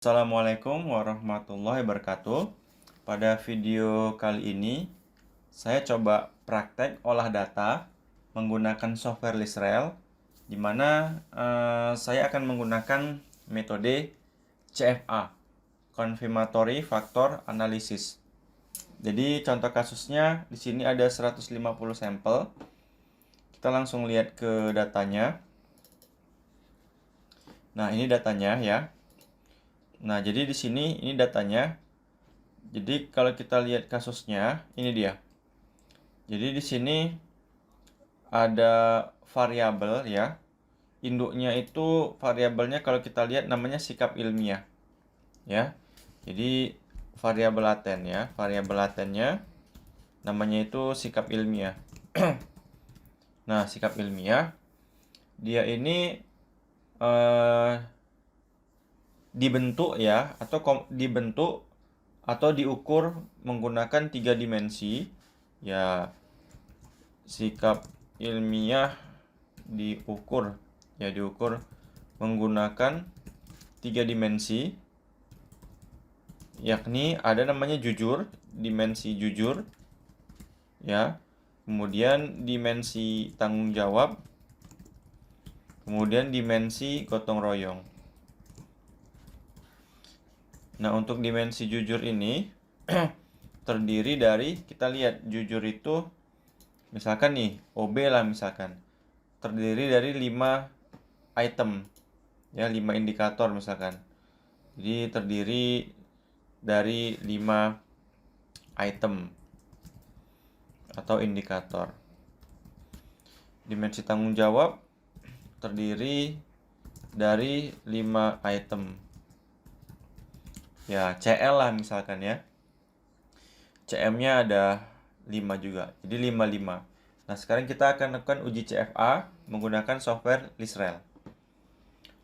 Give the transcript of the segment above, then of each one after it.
Assalamualaikum warahmatullahi wabarakatuh. Pada video kali ini, saya coba praktek olah data menggunakan software Lisrel, di mana saya akan menggunakan metode CFA, Confirmatory Factor Analysis. Jadi contoh kasusnya di sini ada 150 sampel. Kita langsung lihat ke datanya. Nah, ini datanya ya. Nah, jadi di sini ini datanya. Jadi kalau kita lihat kasusnya, ini dia. Jadi di sini ada variabel ya. Induknya itu variabelnya kalau kita lihat namanya sikap ilmiah. Ya. Jadi variabel laten ya. Variabel latennya namanya itu sikap ilmiah. Nah, sikap ilmiah dia ini dibentuk ya dibentuk atau diukur menggunakan 3 dimensi ya. Sikap ilmiah diukur menggunakan 3 dimensi, yakni ada namanya jujur, dimensi jujur ya, kemudian dimensi tanggung jawab, kemudian dimensi gotong royong. Nah, untuk dimensi jujur ini terdiri dari, kita lihat jujur itu misalkan nih OB lah, misalkan terdiri dari 5 item ya, 5 indikator misalkan. Jadi terdiri dari 5 item atau indikator. Dimensi tanggung jawab terdiri dari 5 item ya, CL lah misalkan ya. CM-nya ada 5 juga. Jadi 55. Nah, sekarang kita akan lakukan uji CFA menggunakan software Lisrel.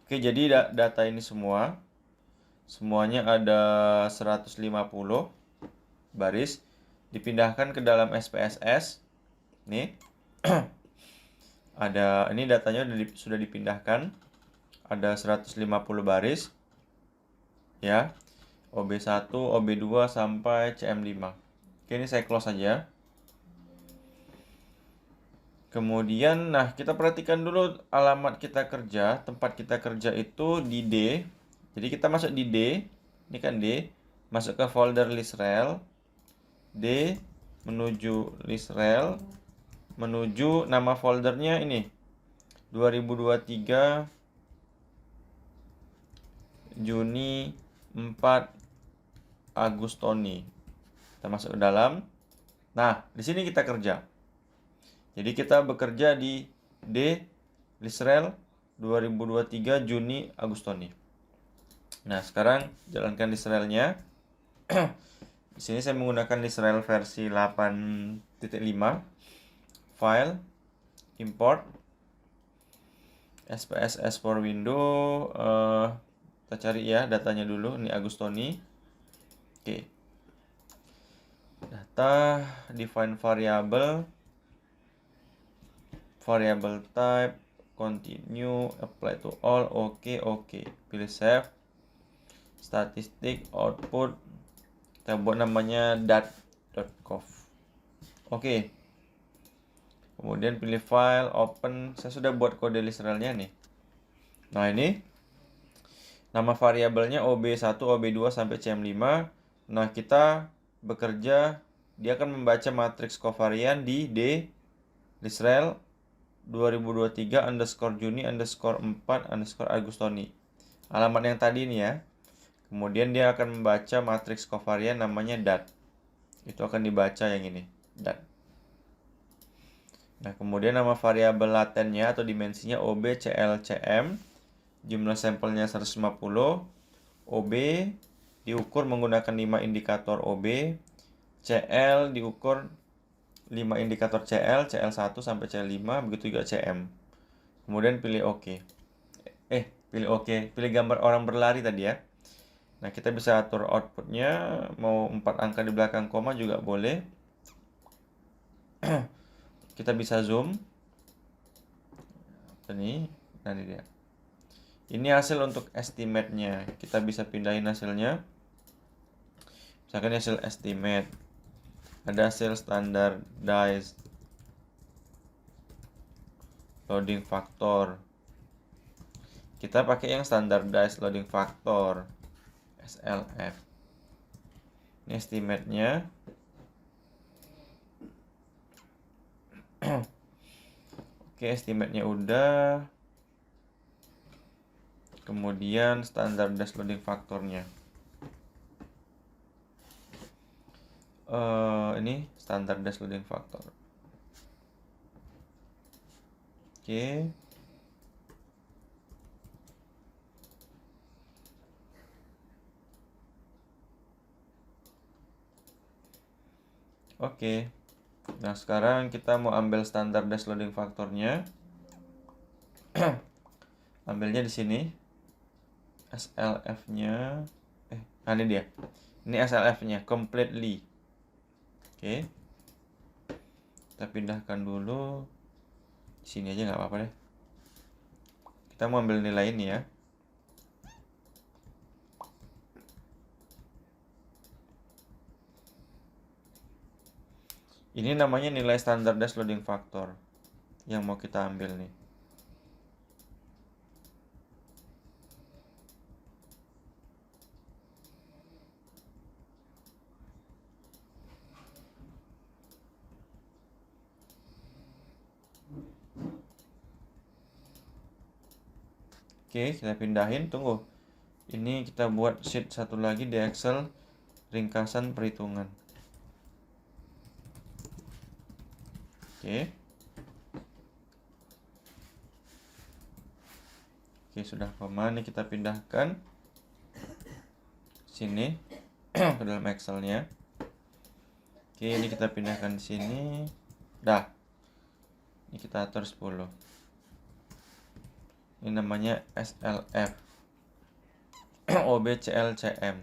Oke, jadi data ini semuanya ada 150 baris, dipindahkan ke dalam SPSS. Nih. Ini datanya sudah dipindahkan. Ada 150 baris. Ya. OB1, OB2 sampai CM5. Oke, ini saya close saja. Kemudian, nah, kita perhatikan dulu alamat kita kerja. Tempat kita kerja itu di D. Jadi kita masuk di D. Ini kan D. Masuk ke folder Lisrel. D. Menuju Lisrel. Menuju nama foldernya ini. 2023 Juni 4 Agustoni. Kita masuk ke dalam. Nah, di sini kita kerja. Jadi kita bekerja di D Lisrel 2023 Juni Agustoni. Nah, sekarang jalankan Lisrelnya. Di sini saya menggunakan Lisrel versi 8.5. File, import, SPSS for window. Kita cari ya datanya dulu. Ini Agustoni. Oke. Data, define variable type, continue, apply to all, oke. Pilih save. Statistik, output, kita buat namanya dat.conf. Oke. Kemudian pilih file, open. Saya sudah buat kode Lisrelnya nih. Nah, ini nama variabelnya OB1, OB2 sampai CM5. Nah, kita bekerja, dia akan membaca matriks kovarian di D Lisrel 2023 underscore Juni underscore 4 underscore Agustoni. Alamat yang tadi nih ya. Kemudian dia akan membaca matriks kovarian namanya dat. Itu akan dibaca yang ini, dat. Nah, kemudian nama variabel latennya atau dimensinya OB, CL, CM. Jumlah sampelnya 150. OB diukur menggunakan 5 indikator OB. CL diukur 5 indikator CL, CL1 sampai CL5, begitu juga CM. Kemudian pilih OK. Pilih OK. Pilih gambar orang berlari tadi ya. Nah, kita bisa atur outputnya, mau 4 angka di belakang koma juga boleh. Kita bisa zoom. Ini dia. Ini hasil untuk estimate-nya. Kita bisa pindahin hasilnya. Misalkan hasil estimate. Ada hasil standardized loading factor. Kita pakai yang standardized loading factor, SLF. Ini estimate-nya. Oke, estimate-nya udah. Kemudian standardized loading faktornya. Ini standardized loading factor. Oke. Oke. Nah, sekarang kita mau ambil standardized loading faktornya. Ambilnya di sini. SLF-nya ini dia. Ini SLF-nya completely. Oke. Kita pindahkan dulu. Di sini aja nggak apa-apa deh. Kita mau ambil nilai ini ya. Ini namanya nilai standardized loading factor yang mau kita ambil nih. Oke, kita pindahin. Tunggu. Ini kita buat sheet satu lagi di Excel, ringkasan perhitungan. Oke. Oke, sudah koma. Ini kita pindahkan sini ke dalam Excel-nya. Oke, ini kita pindahkan di sini. Dah. Ini kita atur 10. Ini namanya SLF. OBCLCM.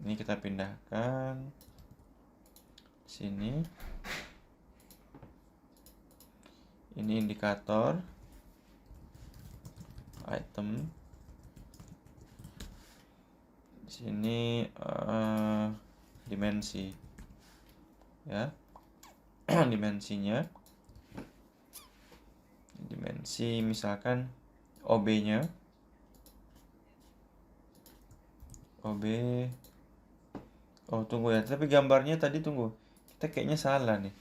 Ini kita pindahkan sini. Ini indikator item. Di sini dimensi. Ya. Dimensinya. Dimensi misalkan OB-nya. OB. Oh, tunggu ya. Tapi gambarnya tadi tunggu. Kita kayaknya salah nih.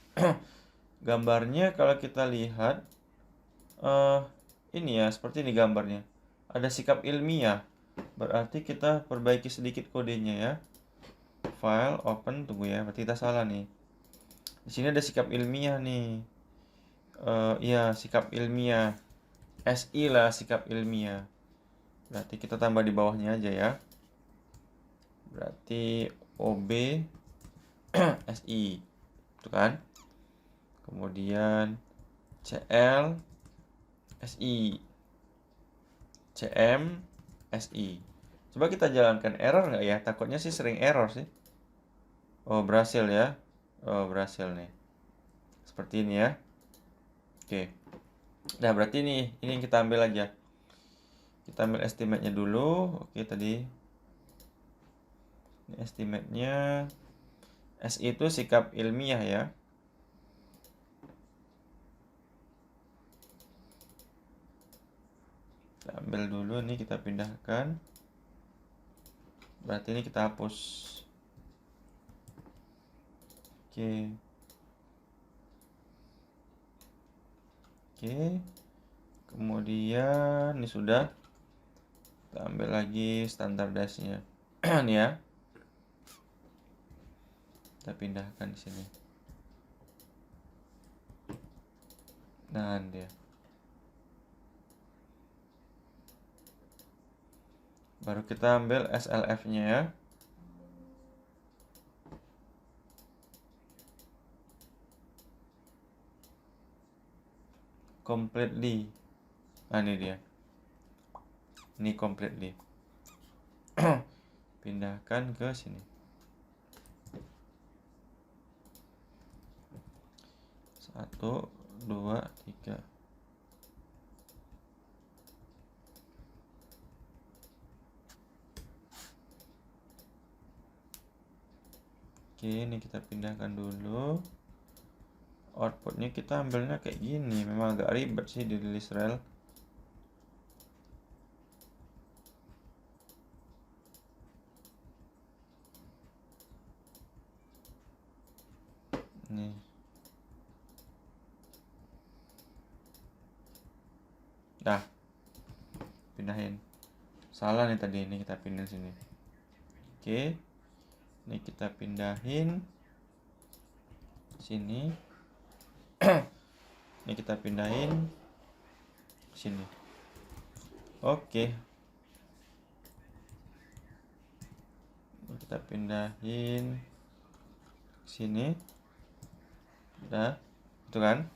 Gambarnya kalau kita lihat ini ya, seperti ini gambarnya. Ada sikap ilmiah. Berarti kita perbaiki sedikit kodenya ya. File, open, tunggu ya. Berarti kita salah nih. Di sini ada sikap ilmiah nih. Iya, sikap ilmiah. SI lah sikap ilmiah. Berarti kita tambah di bawahnya aja ya. Berarti OB SI. Itu kan? Kemudian CL SI. CM SI. Coba kita jalankan, error nggak ya? Takutnya sih sering error sih. Oh, berhasil ya. Oh, berhasil nih. Seperti ini ya. Oke. Nah, berarti ini yang kita ambil aja. Kita ambil estimate-nya dulu. Oke, tadi ini estimate-nya. SI itu sikap ilmiah ya. Kita ambil dulu, ini kita pindahkan. Berarti ini kita hapus. Oke. Oke. Kemudian ini sudah. Kita ambil lagi standardized-nya. Ini ya. Kita pindahkan di sini. Nah, dia. Baru kita ambil SLF-nya ya. Completely. Nah, ini dia. Ini completely. Pindahkan ke sini. Satu, dua, tiga. Oke, ini kita pindahkan dulu. Outputnya kita ambilnya kayak gini. Memang agak ribet sih di release rel. Nih. Dah. Pindahin. Salah nih tadi, ini kita pindah sini. Oke. Ini kita pindahin sini. Ini kita pindahin sini. Oke. Ini kita pindahin sini. Udah, itu kan?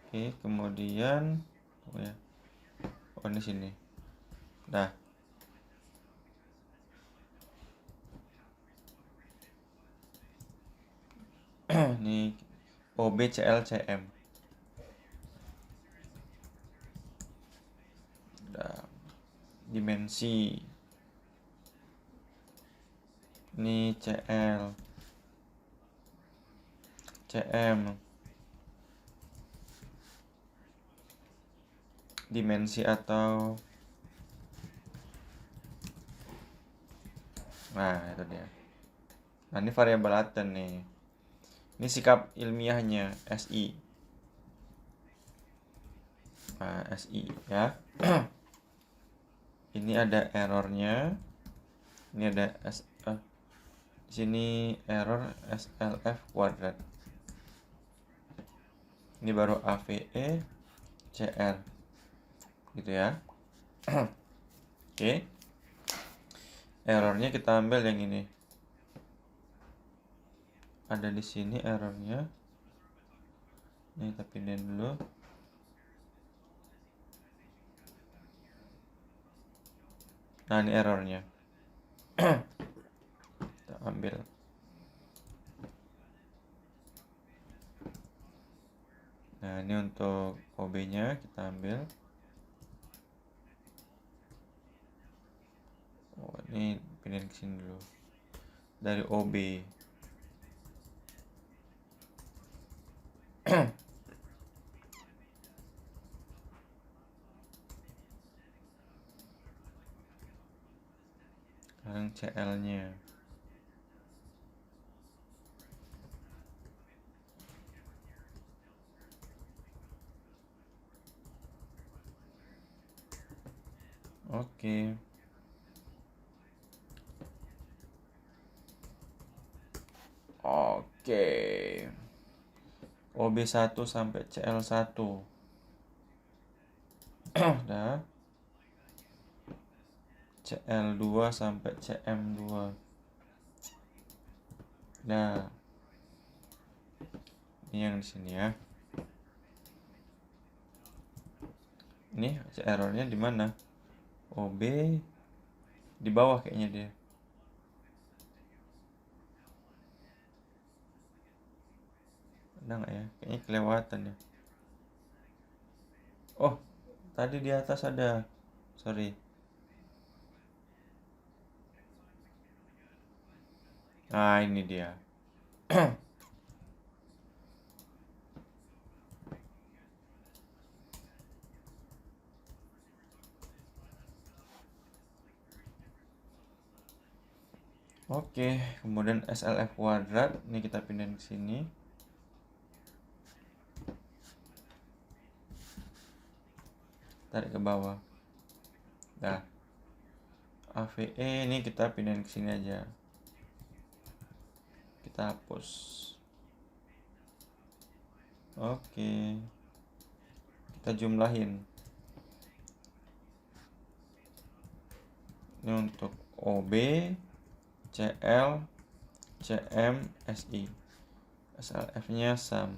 Oke, kemudian ini sini. Udah. Ini OBCLCM. Udah. Dimensi. Ini CM. Dimensi atau itu dia. Nah, ini variabel laten nih. Ini sikap ilmiahnya SI. Nah, SI ya. Ini ada errornya. Ini ada di sini error SLF kuadrat. Ini baru AVE CR. Gitu ya. Oke. Errornya kita ambil yang ini. Ada di sini errornya. Ini kita pindahin dulu. Nah, ini errornya. Kita ambil. Nah, ini untuk OB-nya kita ambil. Oh, ini pindahin ke sini dulu. Dari OB. Sekarang CL-nya. Oke. Oke. OB1 sampai CL1. Udah. CL2 sampai CM2. Nah. Ini yang di sini ya. Ini errornya di mana? OB di bawah kayaknya dia. Ada nggak ya? Kayaknya kelewatan ya. Oh, tadi di atas ada. Sorry. Nah, ini dia. Oke, kemudian SLF kuadrat. Ini kita pindahin ke sini. Tarik ke bawah. Nah, AVE ini kita pindahin ke sini aja. Kita hapus. Oke. Kita jumlahin. Ini untuk OB, CL, CM, SI. SLF-nya sum.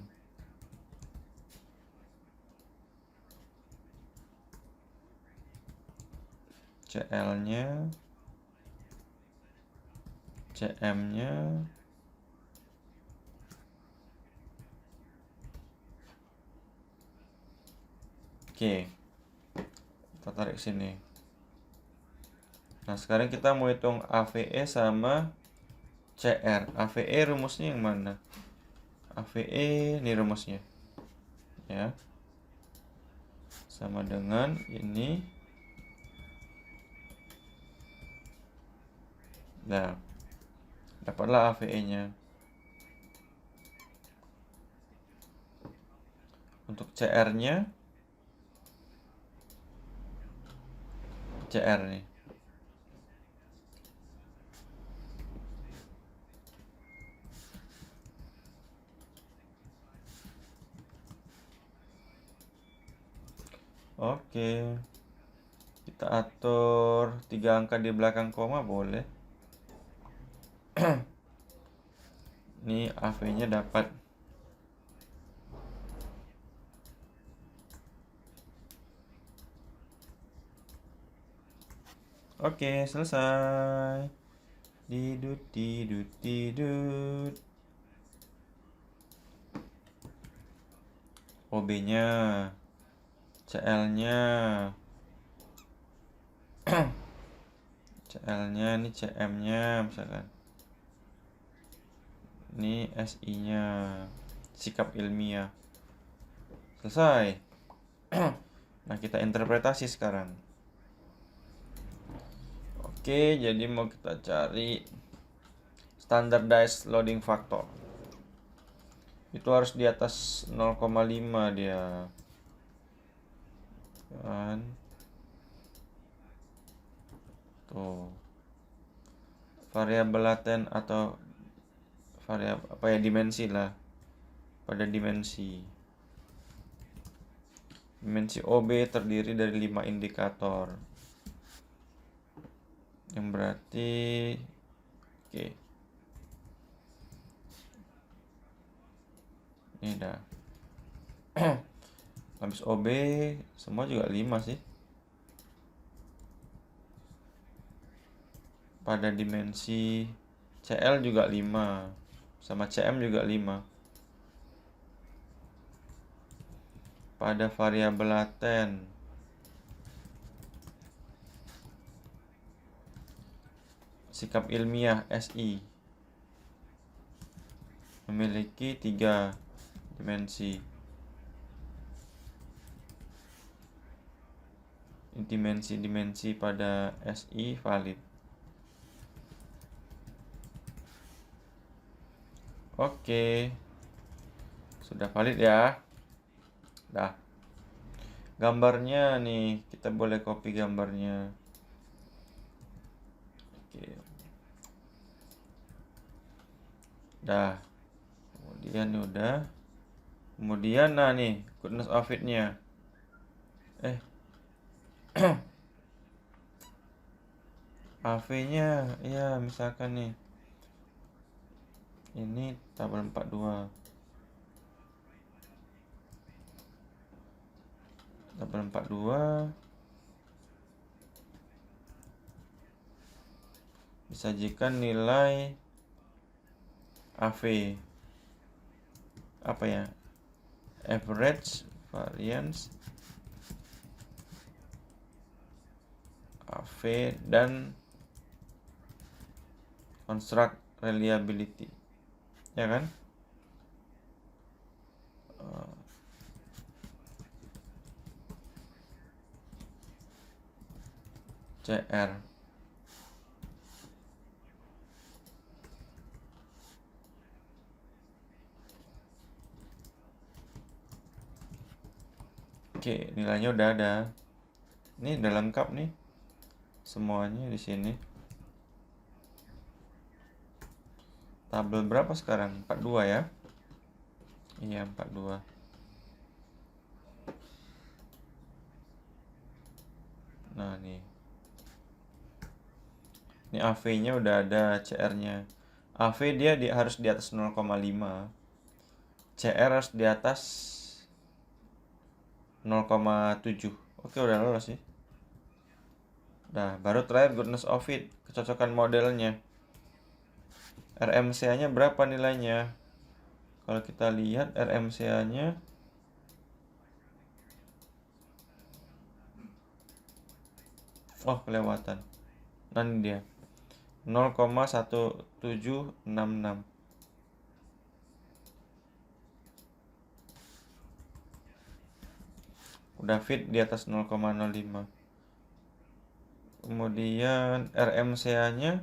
CL-nya, CM-nya, oke. Kita tarik sini. Nah, sekarang kita mau hitung AVE sama CR. AVE rumusnya yang mana? AVE ini rumusnya. Ya. Sama dengan ini. Nah, dapatlah AVE-nya. Untuk CR-nya, CR nih. Oke. Kita atur 3 angka di belakang koma boleh. Ini AV-nya dapat. Oke, selesai. Didut, didut, didut. OB-nya, CL-nya, CL-nya, ini CM-nya misalkan. Ini SI-nya, sikap ilmiah. Selesai. Nah, kita interpretasi sekarang. Oke, jadi mau kita cari standardized loading factor. Itu harus di atas 0,5 dia. Kan? Tuh. Variabel laten atau variabel apa ya, dimensi lah. Pada dimensi. Dimensi OB terdiri dari 5 indikator. Yang berarti oke. Ini dah. Habis OB semua juga 5 sih. Pada dimensi CL juga 5. Sama CM juga 5. Pada variabel laten sikap ilmiah SI memiliki 3 dimensi. Dimensi-dimensi pada SI valid. Oke. Sudah valid ya. Dah. Gambarnya nih, kita boleh copy gambarnya. Oke. Dah. Kemudian udah. Kemudian nah nih, goodness of it-nya. AV-nya ya misalkan nih. Ini tabel 42. Tabel 42 disajikan nilai AV. Apa ya? Average, variance, AV, dan construct reliability. Ya kan? CR. Oke, nilainya udah ada. Ini udah lengkap nih. Semuanya di sini. Tabel berapa sekarang? 42 ya? Iya, 42. Nah, nih. Ini AV-nya udah ada, CR-nya. AV dia harus di atas 0,5. CR harus di atas 0,7. Oke, udah lolos sih. Nah, baru terakhir goodness of it, kecocokan modelnya. RMCA-nya berapa nilainya? Kalau kita lihat RMCA-nya kelewatan. Nah, ini dia. 0,1766. Udah fit di atas 0,05. Kemudian RMCA-nya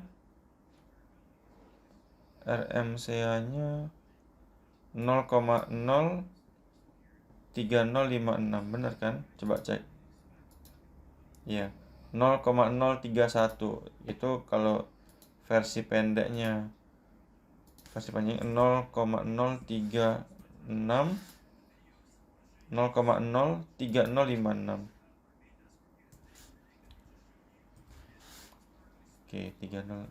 0,03056, bener kan? Coba cek. Iya, 0,031 itu kalau versi pendeknya. Versi panjang 0,036 0,03056. Oke, 30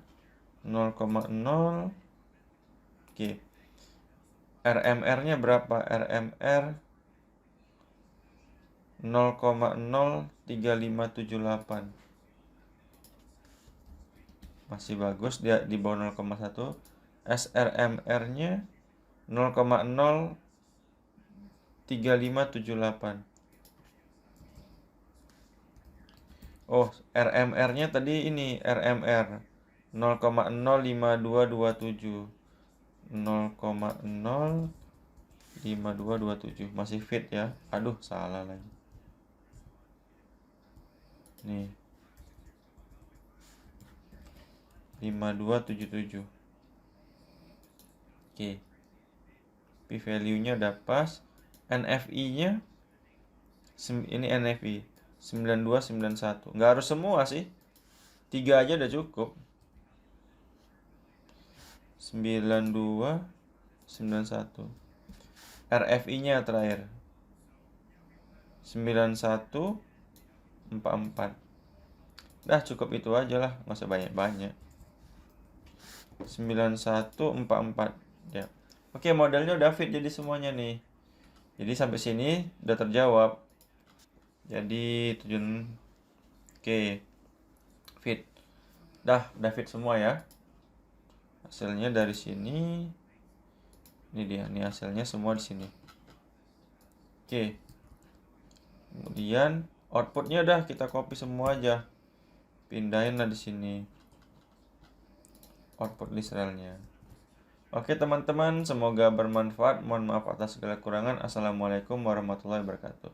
0,0. Oke. RMR-nya berapa? RMR 0,03578. Masih bagus, dia di bawah 0,1. SRMR-nya 0,03578. Oh, RMR-nya tadi ini RMR 0,05227. 0,05227 masih fit ya. Aduh, salah lagi. Nih. 5277. Oke. P value-nya udah pas. NFI-nya ini NFI 9291. Nggak harus semua sih. 3 aja udah cukup. 9291. RFI-nya terakhir 9144. Dah cukup itu aja lah, nggak usah banyak-banyak. 9144 ya. Oke, modelnya udah fit jadi semuanya nih. Jadi sampai sini udah terjawab. Jadi tujuan oke. Fit. Udah fit semua ya. Hasilnya dari sini. Ini dia, nih hasilnya semua di sini. Oke. Kemudian outputnya udah kita copy semua aja. Pindahin lah di sini. Output list relnya. Oke teman-teman, semoga bermanfaat. Mohon maaf atas segala kekurangan. Assalamualaikum warahmatullahi wabarakatuh.